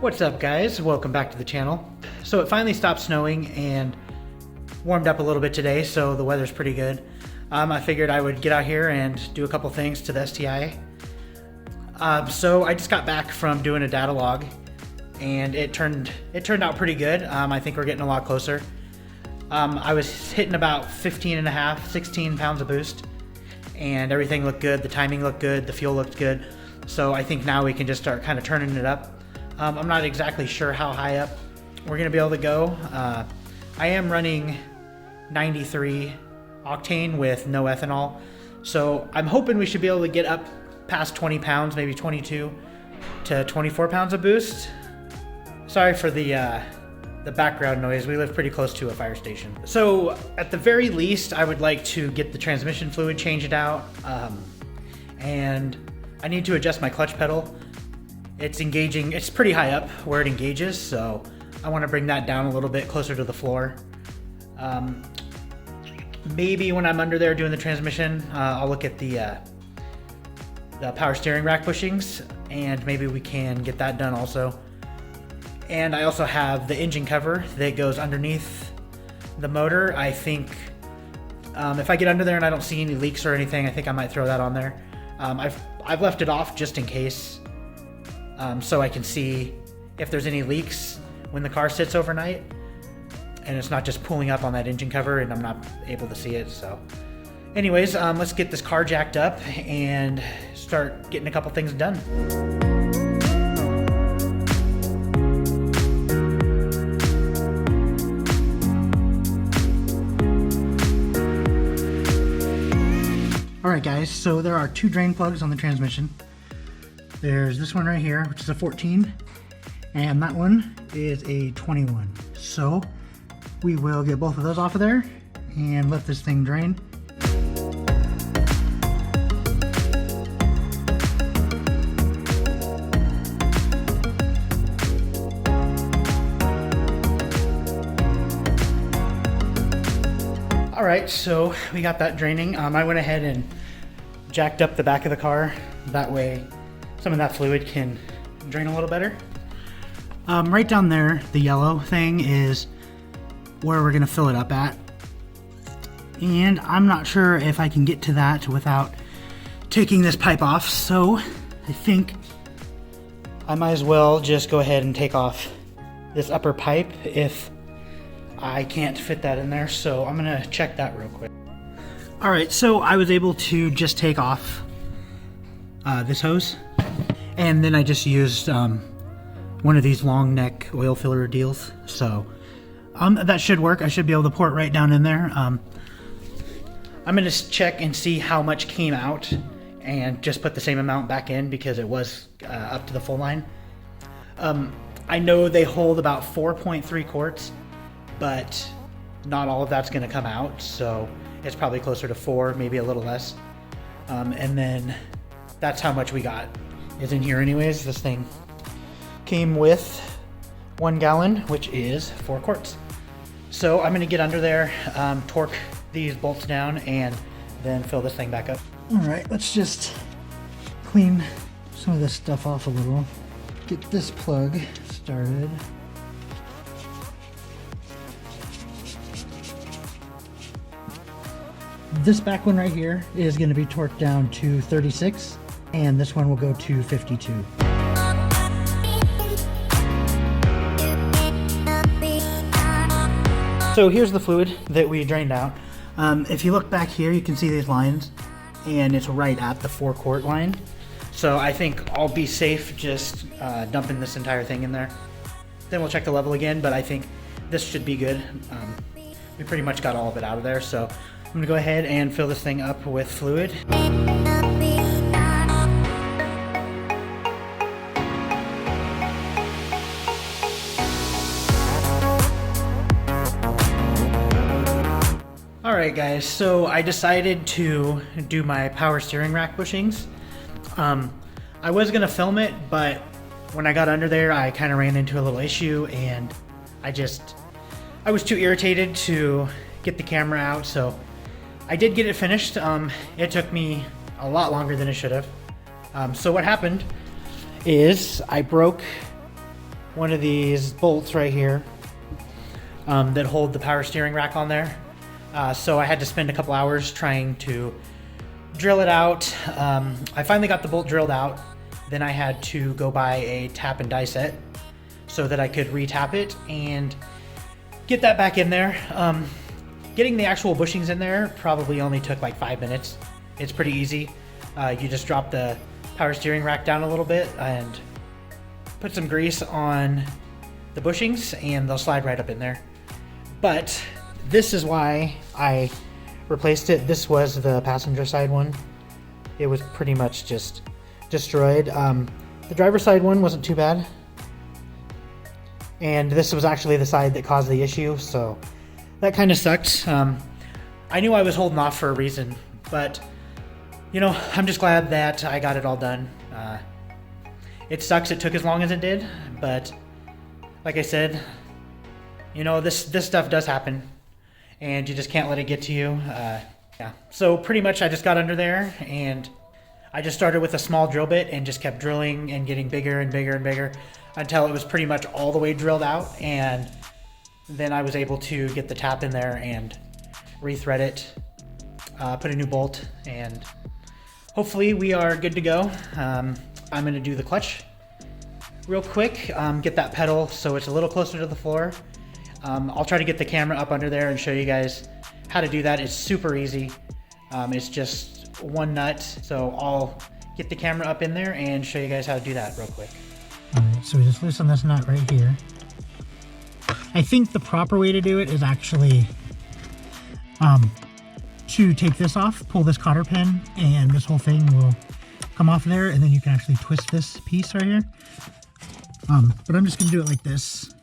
What's up, guys? Welcome back to the channel. So it finally stopped snowing and warmed up a little bit today, so the weather's pretty good. I figured I would get out here and do a couple things to the STI. So I just got back from doing a data log, and it turned out pretty good. I think we're getting a lot closer. I was hitting about 16 pounds of boost, and everything looked good. The timing looked good. The fuel looked good. So I think now we can just start kind of turning it up. I'm not exactly sure how high up we're gonna be able to go. I am running 93 octane with no ethanol. So I'm hoping we should be able to get up past 20 pounds, maybe 22 to 24 pounds of boost. Sorry for the background noise. We live pretty close to a fire station. So at the very least, I would like to get the transmission fluid changed out. And I need to adjust my clutch pedal. It's engaging, it's pretty high up where it engages, so I want to bring that down a little bit closer to the floor. Maybe when I'm under there doing the transmission, I'll look at the power steering rack bushings, and maybe we can get that done also. And I also have the engine cover that goes underneath the motor. I think if I get under there and I don't see any leaks or anything, I think I might throw that on there. I've left it off just in case, so I can see if there's any leaks when the car sits overnight and it's not just pulling up on that engine cover and I'm not able to see it. So anyways, let's get this car jacked up and start getting a couple things done. Alright guys, so there are two drain plugs on the transmission. There's this one right here, which is a 14, and that one is a 21. So we will get both of those off of there and let this thing drain. Alright, so we got that draining. I went ahead and jacked up the back of the car. That way some of that fluid can drain a little better. Right down there, the yellow thing is where we're gonna fill it up at. And I'm not sure if I can get to that without taking this pipe off, so I think I might as well just go ahead and take off this upper pipe if I can't fit that in there. So I'm gonna check that real quick. All right, so I was able to just take off this hose, and then I just used one of these long neck oil filler deals. So that should work. I should be able to pour it right down in there. I'm gonna check and see how much came out and just put the same amount back in because it was up to the full line. I know they hold about 4.3 quarts, but not all of that's gonna come out. So it's probably closer to 4, maybe a little less. And then that's how much we got is in here anyways. This thing came with 1 gallon, which is 4 quarts. So I'm gonna get under there, torque these bolts down, and then fill this thing back up. All right, let's just clean some of this stuff off a little. Get this plug started. This back one right here is going to be torqued down to 36, and this one will go to 52. So here's the fluid that we drained out. If you look back here, you can see these lines, and it's right at the 4 quart line. So I think I'll be safe just dumping this entire thing in there. Then we'll check the level again, but I think this should be good. We pretty much got all of it out of there, so I'm gonna go ahead and fill this thing up with fluid. Alright guys, so I decided to do my power steering rack bushings. I was gonna film it, but when I got under there, I kind of ran into a little issue, and I was too irritated to get the camera out, so I did get it finished. It took me a lot longer than it should have. So what happened is I broke one of these bolts right here that hold the power steering rack on there. So I had to spend a couple hours trying to drill it out. I finally got the bolt drilled out. Then I had to go buy a tap and die set so that I could re-tap it and get that back in there. Getting the actual bushings in there probably only took like 5 minutes. It's pretty easy. You just drop the power steering rack down a little bit and put some grease on the bushings and they'll slide right up in there. But this is why I replaced it. This was the passenger side one. It was pretty much just destroyed. The driver's side one wasn't too bad. And this was actually the side that caused the issue, so that kind of sucked. I knew I was holding off for a reason, but you know, I'm just glad that I got it all done. It sucks it took as long as it did, but like I said, you know, this stuff does happen and you just can't let it get to you. Yeah. So pretty much I just got under there and I just started with a small drill bit and just kept drilling and getting bigger and bigger and bigger until it was pretty much all the way drilled out, and then I was able to get the tap in there and rethread it, put a new bolt, and hopefully we are good to go. I'm going to do the clutch real quick, get that pedal so it's a little closer to the floor. I'll try to get the camera up under there and show you guys how to do that. It's super easy. It's just one nut, so I'll get the camera up in there and show you guys how to do that real quick. Alright, so we just loosen this nut right here. I think the proper way to do it is actually to take this off, pull this cotter pin, and this whole thing will come off there, and then you can actually twist this piece right here. But I'm just going to do it like this.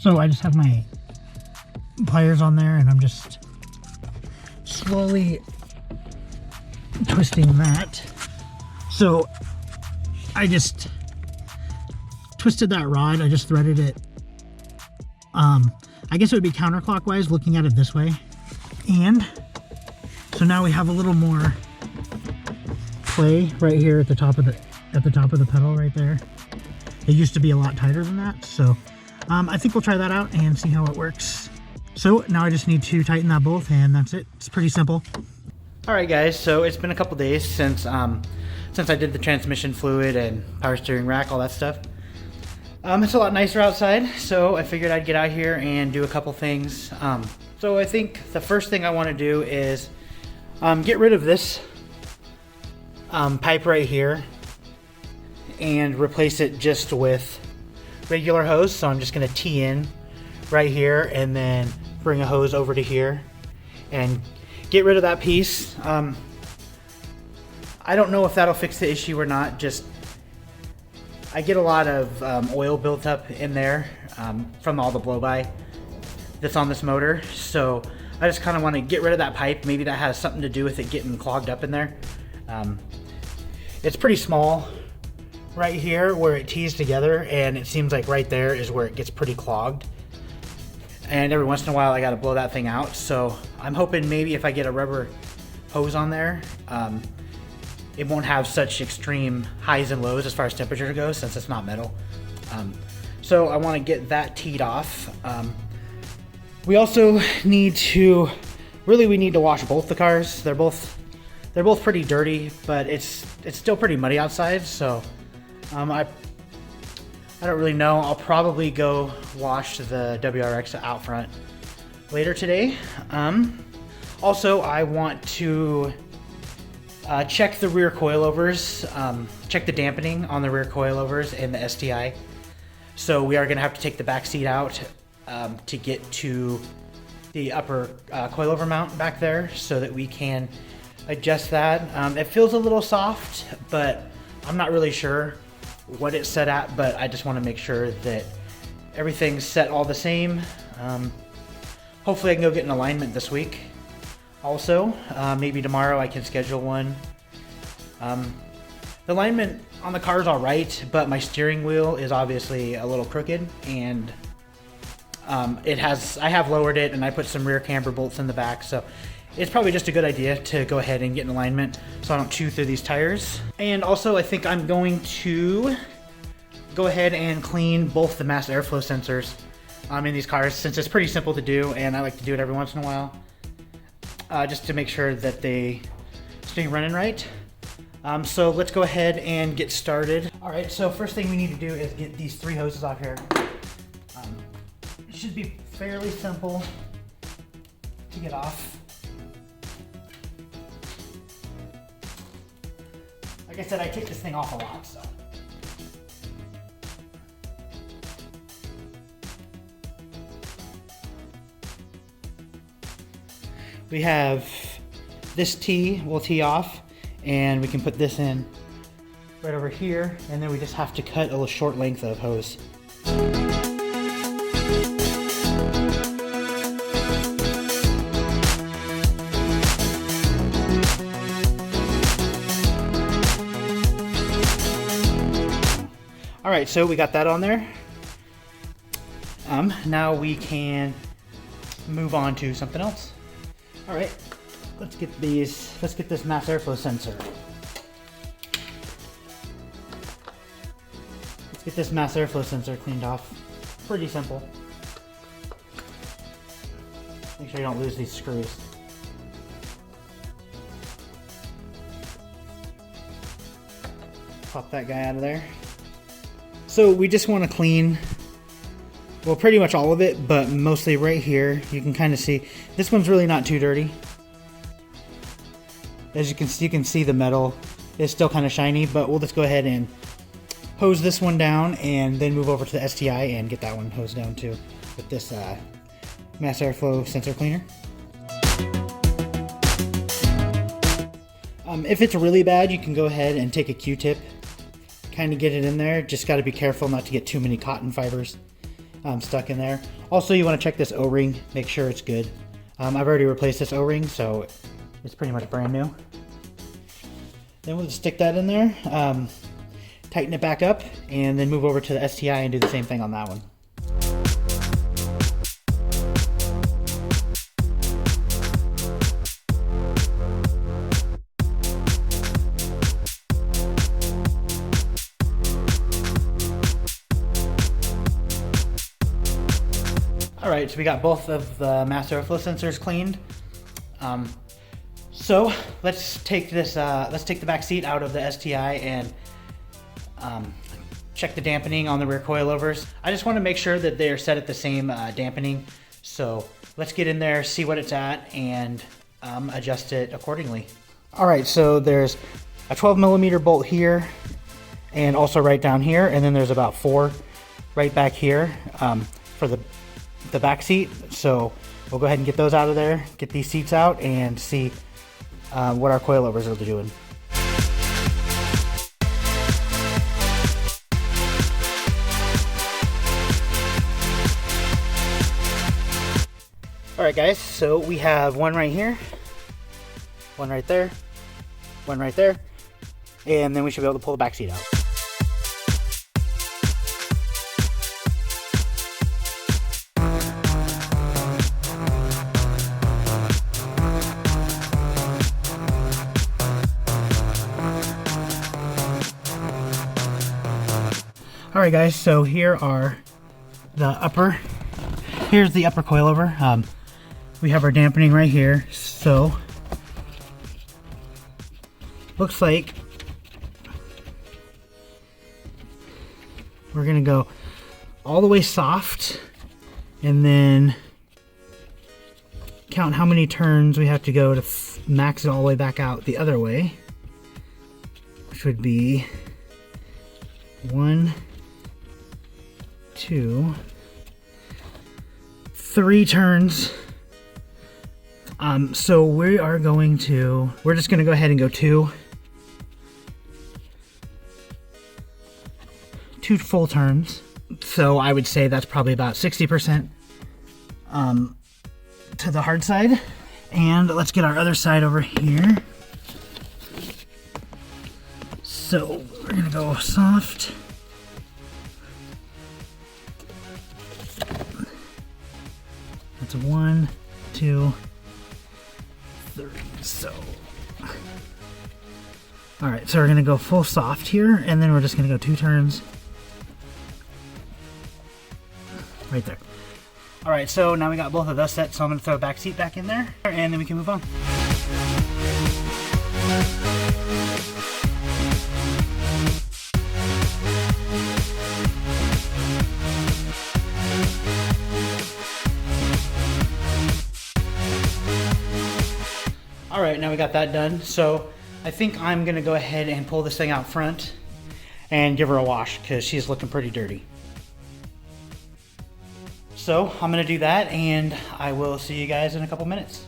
So I just have my pliers on there, and I'm just slowly twisting that. So I just twisted that rod. I just threaded it. I guess it would be counterclockwise, looking at it this way. And so now we have a little more play right here at the top of the pedal right there. It used to be a lot tighter than that, so I think we'll try that out and see how it works. So now I just need to tighten that bolt, and that's it. It's pretty simple. All right, guys. So it's been a couple days since I did the transmission fluid and power steering rack, all that stuff. It's a lot nicer outside, so I figured I'd get out here and do a couple things. So I think the first thing I want to do is get rid of this pipe right here and replace it just with regular hose. So I'm just going to tee in right here and then bring a hose over to here and get rid of that piece. I don't know if that'll fix the issue or not. Just I get a lot of oil built up in there from all the Blobeye that's on this motor, so I just kind of want to get rid of that pipe. Maybe that has something to do with it getting clogged up in there. It's pretty small right here where it tees together, and it seems like right there is where it gets pretty clogged, and every once in a while I got to blow that thing out. So I'm hoping maybe if I get a rubber hose on there, it won't have such extreme highs and lows as far as temperature goes, since it's not metal. So I want to get that teed off. We also need to wash both the cars. They're both pretty dirty, but it's still pretty muddy outside. So I don't really know. I'll probably go wash the WRX out front later today. Also, I want to check the rear coilovers, check the dampening on the rear coilovers and the STI. So we are going to have to take the back seat out to get to the upper coilover mount back there so that we can adjust that. It feels a little soft, but I'm not really sure what it's set at, but I just want to make sure that everything's set all the same. Hopefully I can go get an alignment this week. Also, maybe tomorrow I can schedule one. The alignment on the car is all right, but my steering wheel is obviously a little crooked, and I have lowered it and I put some rear camber bolts in the back, so it's probably just a good idea to go ahead and get an alignment so I don't chew through these tires. And also I think I'm going to go ahead and clean both the mass airflow sensors in these cars, since it's pretty simple to do, and I like to do it every once in a while, just to make sure that they stay running right. So let's go ahead and get started. All right, so first thing we need to do is get these 3 hoses off here. It should be fairly simple to get off. Like I said, I take this thing off a lot, so. We have this T, we'll tee off, and we can put this in right over here, and then we just have to cut a little short length of hose. All right, so we got that on there. Now we can move on to something else. All right, let's get this mass airflow sensor. Let's get this mass airflow sensor cleaned off. Pretty simple. Make sure you don't lose these screws. Pop that guy out of there. So we just want to clean, well, pretty much all of it, but mostly right here. You can kind of see, this one's really not too dirty. As you can see the metal is still kind of shiny, but we'll just go ahead and hose this one down and then move over to the STI and get that one hosed down too with this mass airflow sensor cleaner. If it's really bad, you can go ahead and take a Q-tip, kind of get it in there. Just got to be careful not to get too many cotton fibers stuck in there. Also, you want to check this O-ring, make sure it's good. I've already replaced this O-ring, so it's pretty much brand new. Then we'll just stick that in there, tighten it back up, and then move over to the STI and do the same thing on that one. Alright, so we got both of the mass airflow sensors cleaned. So let's take the back seat out of the STI and check the dampening on the rear coilovers. I just want to make sure that they're set at the same dampening. So let's get in there, see what it's at, and adjust it accordingly. Alright, so there's a 12mm bolt here and also right down here, and then there's about 4 right back here for the back seat. So we'll go ahead and get those out of there, get these seats out, and see what our coilovers are doing. Alright guys, so we have one right here, one right there, one right there, and then we should be able to pull the back seat out. Alright guys, so here's the upper coilover. We have our dampening right here, so looks like we're gonna go all the way soft and then count how many turns we have to go to max it all the way back out the other way, which would be 1, 2, 3 turns. So we're just gonna go ahead and go two full turns. So I would say that's probably about 60% to the hard side. And let's get our other side over here. So we're gonna go soft. That's 1, 2, 3. So, all right, so we're gonna go full soft here, and then we're just gonna go 2 turns right there. All right, so now we got both of those set, so I'm gonna throw a back seat back in there, and then we can move on. All right, now we got that done. So I think I'm gonna go ahead and pull this thing out front and give her a wash because she's looking pretty dirty. So I'm gonna do that and I will see you guys in a couple minutes.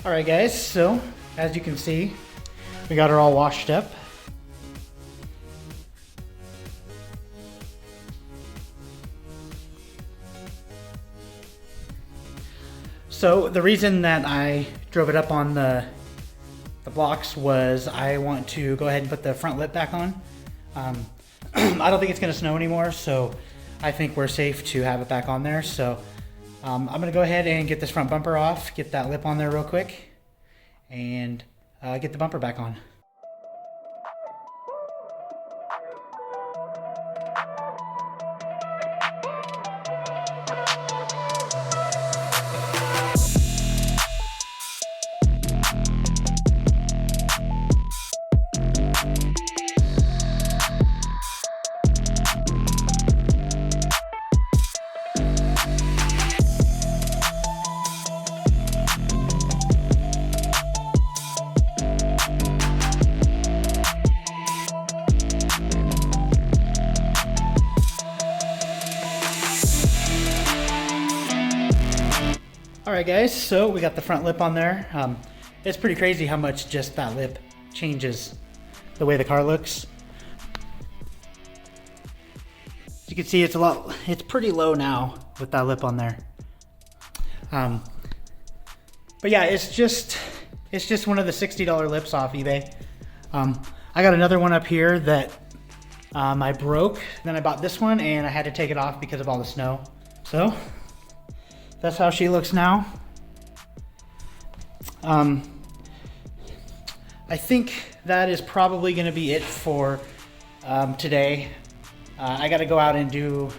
All right guys, so as you can see, we got her all washed up. So the reason that I drove it up on the blocks was I want to go ahead and put the front lip back on. I don't think it's gonna snow anymore, so I think we're safe to have it back on there. So I'm gonna go ahead and get this front bumper off, get that lip on there real quick, and get the bumper back on. Alright guys, so we got the front lip on there. It's pretty crazy how much just that lip changes the way the car looks. As you can see, it's pretty low now with that lip on there. But yeah, it's just one of the $60 lips off eBay. I got another one up here that I broke. Then I bought this one and I had to take it off because of all the snow. So that's how she looks now. I think that is probably going to be it for today. I got to go out and do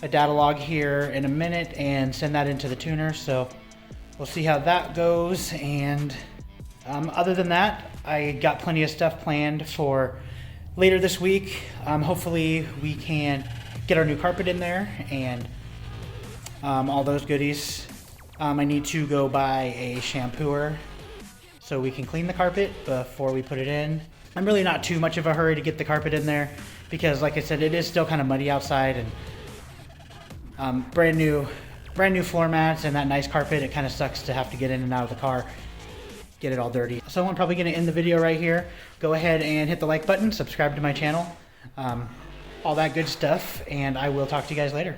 a data log here in a minute and send that into the tuner. So we'll see how that goes. And other than that, I got plenty of stuff planned for later this week. Hopefully we can get our new carpet in there and all those goodies. I need to go buy a shampooer so we can clean the carpet before we put it in. I'm really not too much of a hurry to get the carpet in there because, like I said, it is still kind of muddy outside, and brand new floor mats and that nice carpet. It kind of sucks to have to get in and out of the car, get it all dirty. So I'm probably going to end the video right here. Go ahead and hit the like button, subscribe to my channel, all that good stuff, and I will talk to you guys later.